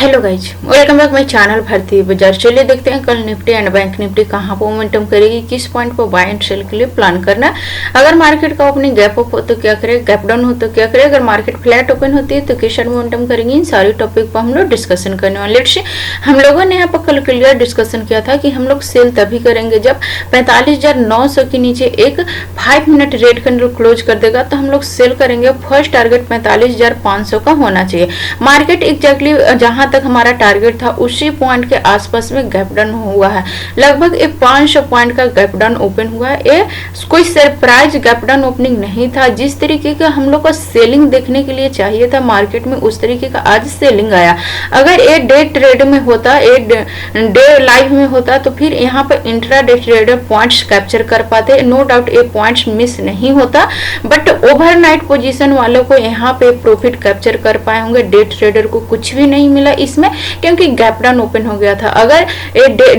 Hello guys, welcome back my channel भारतीय बाजार। चलिए देखते हैं कल निफ्टी एंड बैंक निफ्टी कहां पर मोमेंटम करेगी, किस पॉइंट पर बाय एंड सेल के लिए प्लान करना है। अगर मार्केट का ओपनिंग गैप अप हो तो क्या करे, गैप डाउन हो तो क्या करे, अगर मार्केट फ्लैट ओपन होती है तो किस साइड मोमेंटम करेंगे, इन सारी टॉपिक पर हम लोग डिस्कशन करने वाले। लेट्स सी, हम लोगों ने यहाँ पर कल क्लियर डिस्कशन किया था कि हम लोग सेल तभी करेंगे जब 45,900 के नीचे एक 5 मिनट रेड कैंडल क्लोज कर देगा तो हम लोग सेल करेंगे। फर्स्ट टारगेट 45,500 का होना चाहिए। मार्केट एग्जैक्टली जहां तक हमारा टारगेट था उसी पॉइंट के आसपास में गैप डाउन हुआ है। लगभग एक 500 पॉइंट का गैप डाउन ओपन हुआ है। ये कोई सरप्राइज गैप डाउन ओपनिंग नहीं था। जिस तरीके का हम लोग को सेलिंग देखने के लिए चाहिए था मार्केट में, उस तरीके का आज सेलिंग आया। अगर ये डे ट्रेड में होता, ये डे लाइव में होता तो फिर यहाँ पर intra day trader points capture कर पाते। नो डाउट ये पॉइंट्स मिस नहीं होता, बट ओवरनाइट पोजीशन वालों को यहाँ पे प्रॉफिट कैप्चर कर पाए होंगे। डे ट्रेडर को कुछ भी नहीं मिला इसमें, क्योंकि गैप डाउन ओपन हो गया था। अगर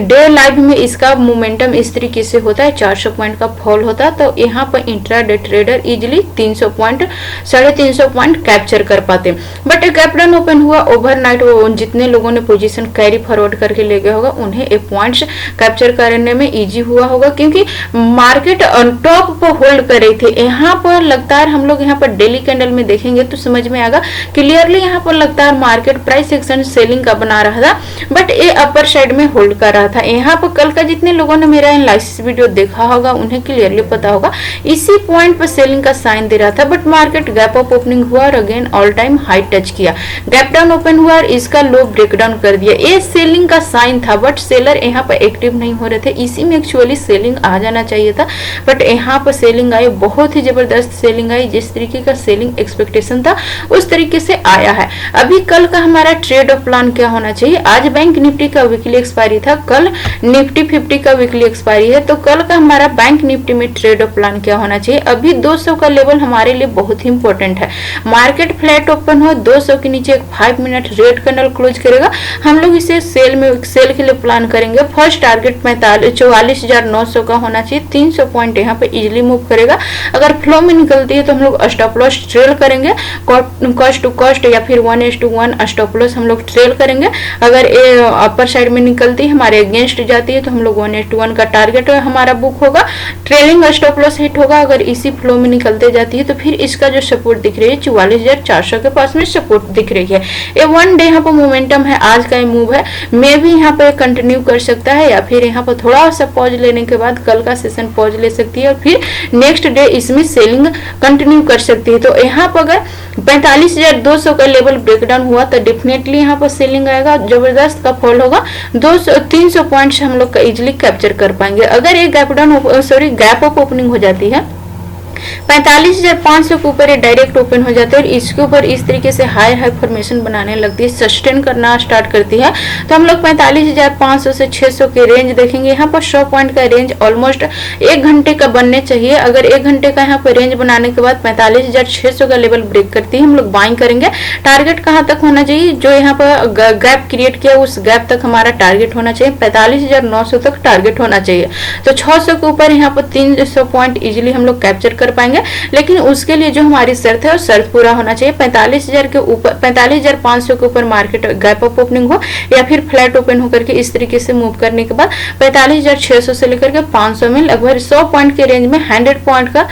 डे लाइव में इसका मोमेंटम इस तरीके से होता है, 400 पॉइंट का फॉल होता तो यहाँ पर intra day trader easily 300 point 350 point capture कर पाते। बट गैप डाउन ओपन हुआ ओवरनाइट, जितने लोगों ने पोजीशन कैरी फॉरवर्ड करके ले गया होगा उन्हें ये पॉइंट्स कैप्चर करने में इजी हुआ होगा, क्योंकि मार्केट टॉप पर होल्ड कर रही थी। यहाँ पर लगातार हम लोग यहाँ पर डेली कैंडल में देखेंगे तो समझ में आएगा क्लियरली। यहाँ पर लगातार मार्केट प्राइस एक्शन सेलिंग का बना रहा था, बट ये अपर साइड में होल्ड कर रहा था। यहाँ पर कल का जितने लोगों ने मेरा एनालिसिस वीडियो देखा होगा उन्हें क्लियरली पता होगा इसी पॉइंट पर सेलिंग का साइन दे रहा था। But market gap up opening हुआ और again all time high touch किया, गैप डाउन ओपन हुआ और इसका लो ब्रेक डाउन कर दिया। ये सेलिंग का साइन था, बट सेलर यहाँ पर एक्टिव नहीं हो रहे थे। इसी में एक्चुअली सेलिंग आ जाना चाहिए था, बट यहाँ पर सेलिंग आई, बहुत ही जबरदस्त सेलिंग आई। जिस तरीके का सेलिंग एक्सपेक्टेशन था उस तरीके से आया है। अभी कल का हमारा ट्रेड ऑफ प्लान क्या होना चाहिए। आज बैंक निफ्टी का वीकली एक्सपायरी था, कल निफ्टी 50 का वीकली एक्सपायरी है, तो कल का हमारा बैंक निफ्टी में ट्रेड ऑफ प्लान क्या होना चाहिए। अभी 200 का लेवल हमारे लिए बहुत ही इंपॉर्टेंट है। मार्केट फ्लैट ओपन हो 200 के नीचे एक 5 मिनट रेड कैंडल क्लोज करेगा, हम लोग इसे सेल के लिए प्लान करेंगे। फर्स्ट टारगेट 44,900 का होना चाहिए। 300 पॉइंट यहाँ पे इजिली मूव करेगा। अगर फ्लो में निकलती है तो हम लोग स्टॉप लॉस ट्रेल करेंगे, कॉस्ट टू कॉस्ट या फिर 1:1 स्टॉप लॉस हम लोग ट्रेल करेंगे। अगर ये अपर साइड में निकलती है हमारे अगेंस्ट जाती है तो हम लोग 1:1 का टारगेट हमारा बुक होगा, ट्रेलिंग स्टॉप लॉस हिट होगा। अगर इसी फ्लो में निकलते जाती है तो फिर इसका जो सपोर्ट दिख रही है 44,400 के पास में सपोर्ट दिख रही है। ये वन डे यहाँ पर मोमेंटम है, आज का मूव है, मे भी यहाँ पर कंटिन्यू कर सकता है या फिर यहाँ पर थोड़ा सा पॉज लेने के बाद कल का सेशन पॉज ले सकती है और फिर नेक्स्ट डे इसमें सेलिंग कंटिन्यू कर सकती है। तो यहाँ पर अगर 45,200 का लेवल ब्रेकडाउन हुआ तो डेफिनेटली यहाँ पर सेलिंग आएगा, जबरदस्त का फॉल होगा। 300 पॉइंट्स हम लोग का इजिली कैप्चर कर पाएंगे। अगर ये गैप अप ओपनिंग हो जाती है 45,500 के ऊपर ये डायरेक्ट ओपन हो जाते हैं और इसके ऊपर इस तरीके से हाई फॉर्मेशन बनाने लगती है, सस्टेन करना स्टार्ट करती है, तो हम लोग 45,500 से 600 के रेंज देखेंगे। यहाँ पर 100 पॉइंट का रेंज ऑलमोस्ट 1 घंटे का बनने चाहिए। अगर 1 घंटे का यहाँ पर रेंज बनाने के बाद 45,600 का लेवल ब्रेक करती है, हम लोग बाइंग करेंगे। टारगेट कहाँ तक होना चाहिए, जो यहाँ पर गैप क्रिएट किया उस गैप तक हमारा टारगेट होना चाहिए, 45,900 तक टारगेट होना चाहिए। तो 600 के ऊपर यहाँ पर 300 पॉइंट इजिली हम लोग कैप्चर कर पाएंगे, लेकिन उसके लिए जो हमारी शर्त है वो शर्त पूरा होना चाहिए। 45,000 के ऊपर 45,500 के ऊपर मार्केट गैप अप ओपनिंग हो या फिर फ्लैट ओपन होकर के इस तरीके से मूव करने के बाद 45,600 से लेकर के 500 में लगभग 100 पॉइंट के रेंज में 100 पॉइंट का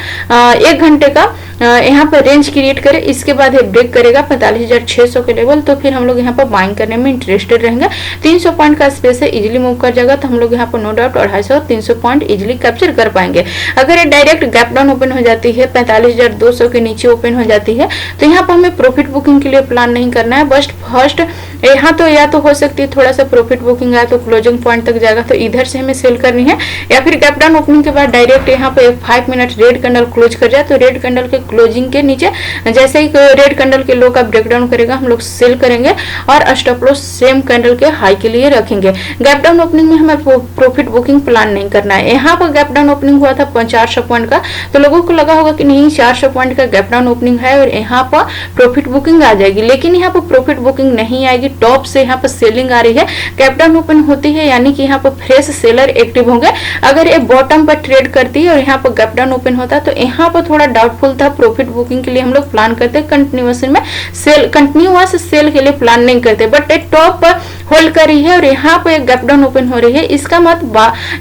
1 घंटे का यहाँ पर रेंज क्रिएट करे। इसके बाद ये ब्रेक करेगा 45,600 के लेवल, तो फिर हम लोग यहाँ पर बाइंग करने में इंटरेस्टेड रहेंगे। 300 पॉइंट का स्पेस है, इजिली मूव कर जाएगा, तो हम लोग यहाँ पर no doubt 250-300 point easily capture कर पाएंगे। अगर ये डायरेक्ट गैप डाउन ओपन हो जाती है 45,200 के नीचे ओपन हो जाती है तो यहाँ पर हमें प्रॉफिट बुकिंग के लिए प्लान नहीं करना है। बस फर्स्ट यहाँ तो या तो हो सकती है थोड़ा सा प्रॉफिट बुकिंग आया तो क्लोजिंग पॉइंट तक जाएगा, तो इधर से हमें सेल करनी है, या फिर गैप डाउन ओपनिंग के बाद डायरेक्ट यहाँ पे 5 मिनट रेड कैंडल क्लोज कर जाए तो रेड कैंडल के क्लोजिंग के नीचे जैसे ही रेड कैंडल के लो का ब्रेकडाउन करेगा हम लोग सेल करेंगे और स्टॉप लॉस सेम कैंडल के हाई के लिए रखेंगे। गैप डाउन ओपनिंग में हमें प्रॉफिट बुकिंग प्लान नहीं करना है। यहाँ पर गैप डाउन ओपनिंग हुआ था 400 पॉइंट का, तो लोगों को लगा होगा कि नहीं 400 पॉइंट का गैप डाउन ओपनिंग है और यहाँ पर प्रॉफिट बुकिंग आ जाएगी, लेकिन यहाँ पर प्रॉफिट बुकिंग नहीं आएगी। टॉप से यहाँ पर सेलिंग आ रही है, गैप डाउन ओपन होती है यानी कि यहाँ पर फ्रेश सेलर एक्टिव होंगे। अगर ये बॉटम पर ट्रेड करती है और यहाँ पर गैप डाउन ओपन होता है तो यहाँ पर थोड़ा डाउटफुल था प्रॉफिट बुकिंग के लिए हम लोग प्लान करते हैं, कंटिन्यूस में कंटिन्यूस सेल के लिए प्लान नहीं करते। बट टॉप पर होल्ड कर रही है और यहाँ पे एक गैप डाउन ओपन हो रही है,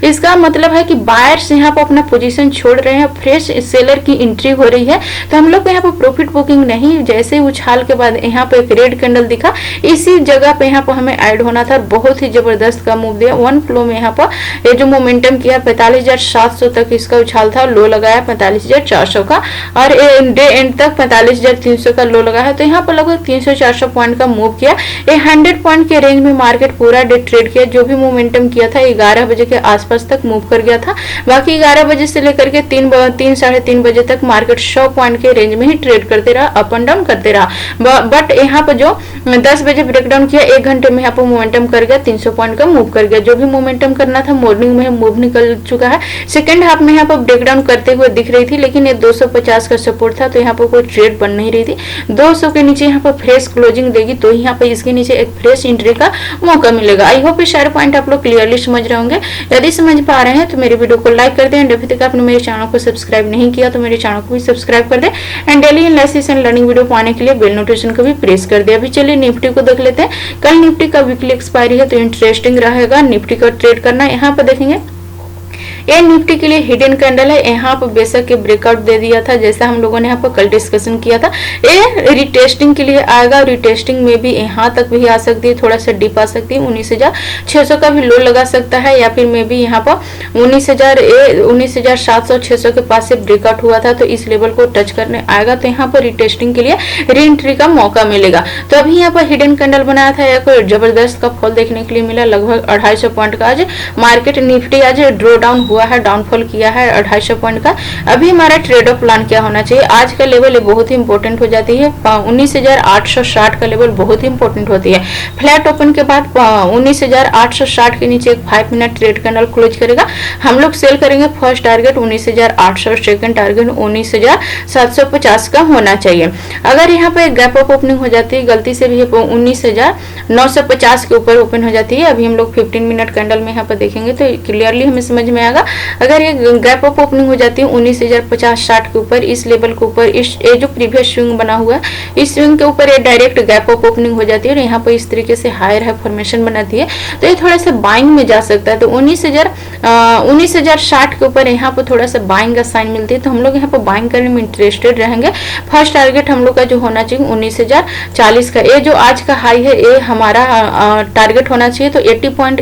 इसका मतलब है कि बायर्स यहाँ पर अपना पोजीशन छोड़ रहे हैं, फ्रेश सेलर की एंट्री हो रही है। तो हम लोग को यहाँ पर प्रॉफिट बुकिंग नहीं, जैसे उछाल के बाद यहाँ पे एक रेड कैंडल दिखा, इसी जगह पे यहाँ पर हमें ऐड होना था। बहुत ही जबरदस्त का मूव दिया, वन फ्लो में यहाँ पर ये जो मोमेंटम किया 45,700 तक इसका उछाल था, लो लगाया 45,400 का और डे एंड तक 45,300 का लो लगा है। तो यहाँ पर लगभग 300-400 पॉइंट का मूव किया। ये 100 पॉइंट के रेंज में मार्केट पूरा डे ट्रेड किया। जो भी मोमेंटम किया था 11 बजे के आसपास तक मूव कर गया था। बाकी 11 बजे से लेकर के 3-3:30 बजे तक मार्केट 100 पॉइंट के रेंज में ही ट्रेड करते रहा, अप एंड डाउन करते रहा। बट यहाँ पर जो 10 बजे ब्रेकडाउन किया, 1 घंटे में यहाँ पर मोमेंटम कर गया, 300 पॉइंट का मूव कर गया। जो भी मोमेंटम करना था मॉर्निंग में मूव निकल चुका है। सेकंड हाफ में यहाँ पर ब्रेकडाउन करते हुए दिख रही थी, लेकिन ये 250 का सपोर्ट था, तो यहाँ पर कोई ट्रेड बन नहीं रही थी। 200 के नीचे यहाँ पर फ्रेश क्लोजिंग देगी तो यहाँ पर इसके नीचे एक फ्रेश एंट्री का मौका मिलेगा। आई होप ये सारे पॉइंट आप लोग क्लियरली समझ रहे होंगे। यदि समझ पा रहे हैं तो मेरे वीडियो को लाइक कर दें। अभी तक आपने मेरे चैनल को सब्सक्राइब नहीं किया तो मेरे चैनल को भी सब्सक्राइब कर दें and daily analysis and learning video पाने के लिए बेल नोटिफिकेशन को भी प्रेस कर दे। अभी चलिए निफ्टी को देख लेते हैं। कल निफ्टी का वीकली एक्सपायरी है तो इंटरेस्टिंग रहेगा निफ्टी का ट्रेड करना। यहाँ पर देखेंगे ये निफ्टी के लिए हिडन कैंडल है। यहाँ पर बेशक के ब्रेकआउट दे दिया था, जैसा हम लोगों ने यहाँ पर कल डिस्कशन किया था। ये रिटेस्टिंग के लिए आएगा और रिटेस्टिंग में भी यहाँ तक भी आ सकती है, थोड़ा सा डिप आ सकती है, 19,600 का भी लो लगा सकता है, या फिर मे भी यहाँ पर 19,700-600 के पास से ब्रेकआउट हुआ था तो इस लेवल को टच करने आएगा तो यहाँ पर रिटेस्टिंग के लिए री एंट्री का मौका मिलेगा। तो अभी यहाँ पर हिडन कैंडल बनाया था, एक जबरदस्त का फॉल देखने के लिए मिला, लगभग 250 पॉइंट का आज मार्केट निफ्टी आज ड्रॉ डाउन हुआ है, डाउनफॉल किया है 250 पॉइंट का। अभी हमारा ट्रेड ऑफ प्लान क्या होना चाहिए, आज का लेवल बहुत ही इंपॉर्टेंट हो जाती है, 19,860 का लेवल बहुत ही इंपॉर्टेंट होती है। फ्लैट ओपन के बाद 19,860 के नीचे एक 5 मिनट ट्रेड कैंडल क्लोज करेगा, हम लोग सेल करेंगे। फर्स्ट टारगेट 19,800, सेकंड टारगेट 19,750 का होना चाहिए। अगर यहाँ पे गैप अप ओपनिंग हो जाती है, गलती से भी 19,950 के ऊपर ओपन हो जाती है, अभी हम लोग 15 मिनट कैंडल में यहाँ पर देखेंगे तो क्लियरली हमें समझ में आएगा। अगर ये गैप अप ओपनिंग हो जाती है 19,050-60 के ऊपर, इस लेवल के ऊपर, ये जो प्रीवियस स्विंग बना हुआ है इस स्विंग के ऊपर ये डायरेक्ट गैप अप ओपनिंग हो जाती है और यहाँ पर इस तरीके से हायर है फॉर्मेशन बनाती है तो ये थोड़ा सा बाइंग में जा सकता है। तो 19,060 के ऊपर यहाँ पर थोड़ा सा बाइंग का साइन मिलती है तो हम लोग यहाँ पर बाइंग करने में इंटरेस्टेड रहेंगे। फर्स्ट टारगेट हम लोग का जो होना चाहिए 19,040 का, ये जो आज का हाई है ये हमारा टारगेट होना चाहिए। तो 80 पॉइंट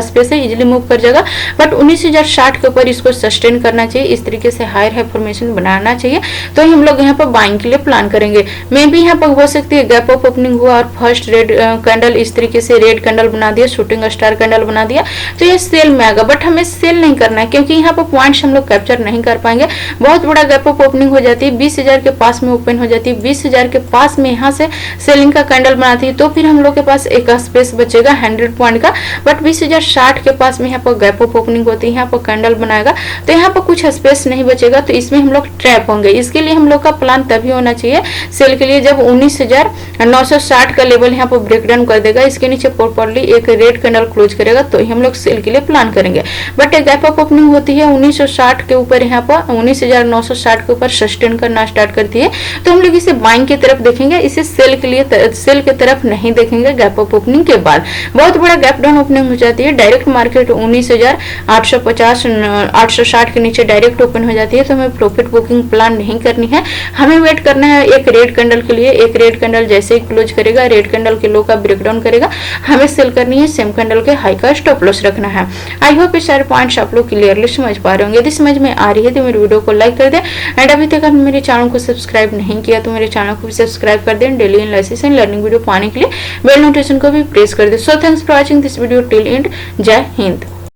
स्पेस से इजिली मूव कर जाएगा, बट 19,060 के ऊपर इसको सस्टेन करना चाहिए, इस तरीके से हायर है फॉर्मेशन बनाना चाहिए तो हम लोग यहाँ पर बाइंग के लिए प्लान करेंगे। मे भी यहाँ पर हो सकती है गैप अप ओपनिंग हुआ और फर्स्ट रेड कैंडल इस तरीके से रेड कैंडल बना दिया, शूटिंग स्टार कैंडल बना दिया तो ये सेल में आएगा, बट हमें सेल नहीं करना है क्योंकि यहाँ पर पॉइंट्स हम लोग कैप्चर नहीं कर पाएंगे। बहुत बड़ा गैप अप ओपनिंग हो जाती है, 20,000 के पास में ओपन हो जाती है, 20,000 के पास में यहाँ से सेलिंग का कैंडल बनाती है तो फिर हम लोग के पास एक स्पेस बचेगा 100 पॉइंट का। बट 20,060 के पास में यहाँ पर गैप अप ओपनिंग होती है, यहाँ पर कैंडल बनाएगा तो यहाँ पर कुछ स्पेस नहीं बचेगा तो इसमें हम लोग ट्रैप होंगे। इसके लिए हम लोग का प्लान तभी होना चाहिए सेल के लिए जब 19,960 का लेवल यहाँ पर ब्रेकडाउन कर देगा, इसके नीचे प्रॉपर्ली एक रेड कैंडल क्लोज करेगा तो हम लोग सेल के लिए प्लान करेंगे। बट गैप अप ओपनिंग होती है 1960 के ऊपर, यहाँ पर 19,960 के ऊपर सस्टेन करना स्टार्ट करती है तो हम लोग इसे बाइंग की तरफ देखेंगे, इसे सेल के लिए सेल की तरफ नहीं देखेंगे। गैप अप ओपनिंग के बाद बहुत बड़ा गैप डाउन ओपनिंग हो जाती है, डायरेक्ट मार्केट 19,850 860 के नीचे डायरेक्ट ओपन हो जाती है तो हमें प्रॉफिट बुकिंग प्लान नहीं करनी है, हमें वेट करना है एक रेड कैंडल के लिए। एक रेड कैंडल जैसे ही क्लोज करेगा, रेड कैंडल के लो का ब्रेकडाउन करेगा, हमें सेल करनी है, सेम कैंडल के हाई का स्टॉप लॉस रखना है। आई होप ये सारे पॉइंट्स आप लोग क्लियरली समझ पा रहे होंगे। यदि समझ में आ रही है तो मेरे वीडियो को लाइक कर दें एंड अभी तक आपने मेरे चैनल को सब्सक्राइब नहीं किया तो मेरे चैनल को भी सब्सक्राइब कर दें, daily analysis and learning video पाने के लिए बेल नोटिफिकेशन को भी प्रेस कर दें। So thanks for watching this video till and. जय हिंद।